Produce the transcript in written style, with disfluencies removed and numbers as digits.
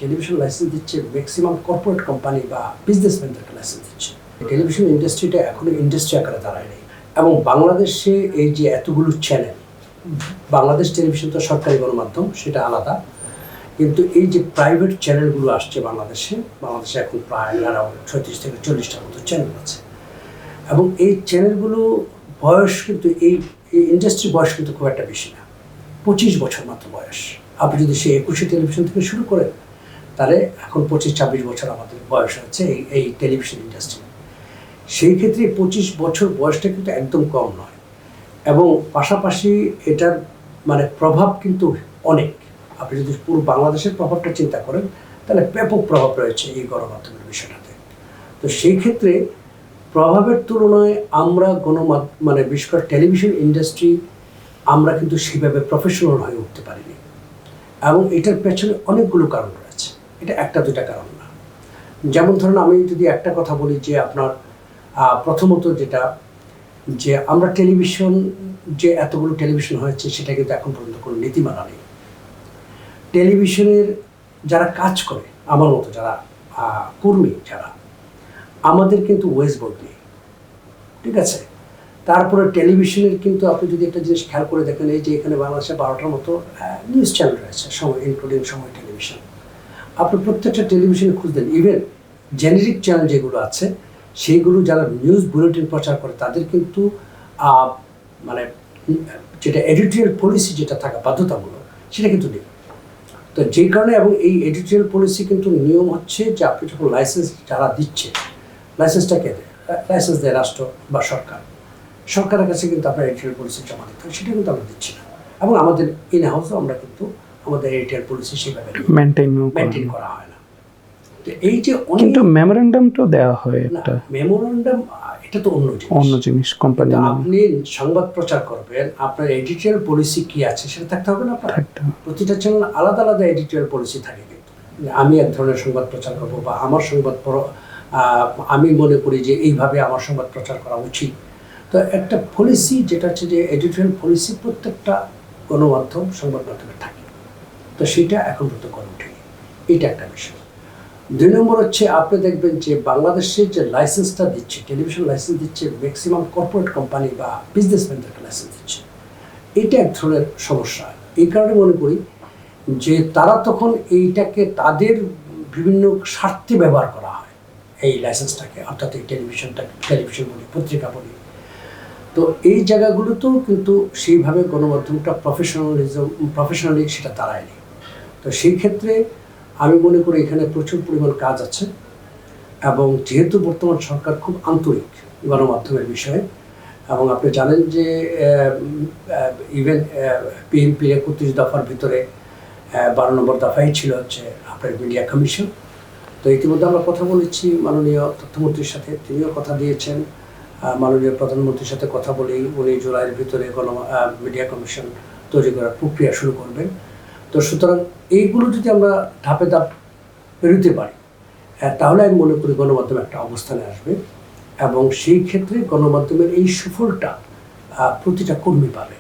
Television licence দিচ্ছে maximum corporate company বা বিজনেসম্যানদেরকে licence দিচ্ছে। টেলিভিশন ইন্ডাস্ট্রিটা এখনো ইন্ডাস্ট্রি আকারে দাঁড়ায়নি। এবং বাংলাদেশে এই যে এতগুলো চ্যানেল, বাংলাদেশ টেলিভিশন তো সরকারি গণমাধ্যম, সেটা আলাদা, কিন্তু এই যে প্রাইভেট চ্যানেলগুলো আসছে বাংলাদেশে এখন প্রায় 36 থেকে 40টার মতো চ্যানেল আছে। এবং এই চ্যানেলগুলো বয়স কিন্তু এই ইন্ডাস্ট্রির বয়স কিন্তু খুব একটা বেশি না, 25 বছর মাত্র বয়স। আপনি যদি সেই 21 টেলিভিশন থেকে শুরু করেন তাহলে এখন 25-26 বছর আমাদের বয়স হচ্ছে এই টেলিভিশন ইন্ডাস্ট্রি। সেই ক্ষেত্রে 25 বছর বয়সটা কিন্তু একদম কম নয়। এবং পাশাপাশি এটার মানে প্রভাব কিন্তু অনেক। আপনি যদি পুরো বাংলাদেশের প্রভাবটা চিন্তা করেন তাহলে ব্যাপক প্রভাব রয়েছে এই গণমাধ্যমের বিষয়টাতে। তো সেই ক্ষেত্রে প্রভাবের তুলনায় আমরা মানে বিশেষ করে টেলিভিশন ইন্ডাস্ট্রি আমরা কিন্তু সেভাবে প্রফেশনাল হয়ে উঠতে পারিনি। এবং এটার পেছনে অনেকগুলো কারণ রয়েছে, এটা একটা দুটা কারণ না। যেমন ধরুন আমি যদি একটা কথা বলি যে আপনার প্রথমত যেটা যে আমরা টেলিভিশন যে এতগুলো টেলিভিশন হয়েছে সেটা কিন্তু এখন পর্যন্ত কোনো নীতিমালা নেই। টেলিভিশনের যারা কাজ করে আমার মতো যারা কর্মী যারা, আমাদের কিন্তু ওয়েজ বোর্ড নেই, ঠিক আছে। তারপরে টেলিভিশনের কিন্তু আপনি যদি একটা জিনিস খেয়াল করে দেখেন, এই যে এখানে বাংলাদেশে 12টার মতো নিউজ চ্যানেল রয়েছে, সময় ইনক্লুডিং সময় টেলিভিশন। আপনি প্রত্যেকটা টেলিভিশনে খুঁজলেন, ইভেন জেনেরিক চ্যানেল যেগুলো আছে সেইগুলো যারা নিউজ বুলেটিন প্রচার করে তাদের কিন্তু মানে যেটা এডিটোরিয়াল পলিসি যেটা থাকা বাধ্যতামূলক সেটা কিন্তু নেই। তো যেই কারণে এবং এই এডিটোরিয়াল পলিসি কিন্তু নিয়ম হচ্ছে যে আপনি যখন লাইসেন্স যারা দিচ্ছে, লাইসেন্সটা কে দেয়? লাইসেন্স দেয় রাষ্ট্র বা সরকারের কাছে কিন্তু আপনার এডিটোরিয়াল পলিসি জমা দিতে হয়, সেটা কিন্তু আমরা দিচ্ছি না। এবং আমাদের ইন হাউসও আমরা কিন্তু আমাদের এডিটোরিয়াল পলিসি সেভাবে মেনটেন করা হয় না। তো এই যে কিন্তু মেমোরেন্ডামটা দেওয়া হয় একটা, মেমোরেন্ডাম এটা তো অন্য জিনিস কোম্পানি। আপনি সংবাদ প্রচার করবেন, আপনার এডিটোরিয়াল পলিসি কি আছে সেটা থাকতে হবে না আপনার। প্রতিটা চ্যানেল আলাদা আলাদা এডিটোরিয়াল পলিসি থাকে। কিন্তু আমি এক ধরনের সংবাদ প্রচার করবো বা আমার আমি মনে করি যে এইভাবে আমার সংবাদ প্রচার করা উচিত। তো একটা পলিসি যেটা হচ্ছে যে এডিটোরিয়াল পলিসি প্রত্যেকটা গণমাধ্যম সংবাদ মাধ্যমে থাকে। তো সেটা এখন পর্যন্ত করে ওঠেনি, এটা একটা বিষয়। 2 নম্বর হচ্ছে আপনি দেখবেন যে বাংলাদেশের যে লাইসেন্সটা দিচ্ছে, টেলিভিশন লাইসেন্স দিচ্ছে ম্যাক্সিমাম কর্পোরেট কোম্পানি বা বিজনেসম্যানদেরকে লাইসেন্স দিচ্ছে। এটা এক ধরনের সমস্যা। এই কারণে মনে করি যে তারা তখন এইটাকে তাদের বিভিন্ন স্বার্থে ব্যবহার করা হয় এই লাইসেন্সটাকে, অর্থাৎ এই টেলিভিশন বলি, পত্রিকা বলি। তো এই জায়গাগুলোতেও কিন্তু সেইভাবে গণমাধ্যমটা প্রফেশনালি সেটা দাঁড়ায়নি। তো সেই ক্ষেত্রে আমি মনে করি এখানে প্রচুর পরিমাণ কাজ আছে। এবং যেহেতু বর্তমান সরকার খুব আন্তরিক গণমাধ্যমের বিষয়ে, এবং আপনি জানেন যে ইভেন বিএনপির 31 দফার ভিতরে 12 নম্বর দফাই ছিল হচ্ছে আপনার মিডিয়া কমিশন। তো ইতিমধ্যে আমরা কথা বলেছি মাননীয় তথ্যমন্ত্রীর সাথে, তিনিও কথা দিয়েছেন। মাননীয় প্রধানমন্ত্রীর সাথে কথা বলেই উনি জুলাইয়ের ভিতরে মিডিয়া কমিশন তৈরি করার প্রক্রিয়া শুরু করবেন। তো সুতরাং এইগুলো যদি আমরা ধাপে ধাপ পেরোতে পারি তাহলে আমি মনে করি গণমাধ্যম একটা অবস্থানে আসবে। এবং সেই ক্ষেত্রে গণমাধ্যমের এই সুফলটা প্রতিটা কর্মী পাবে।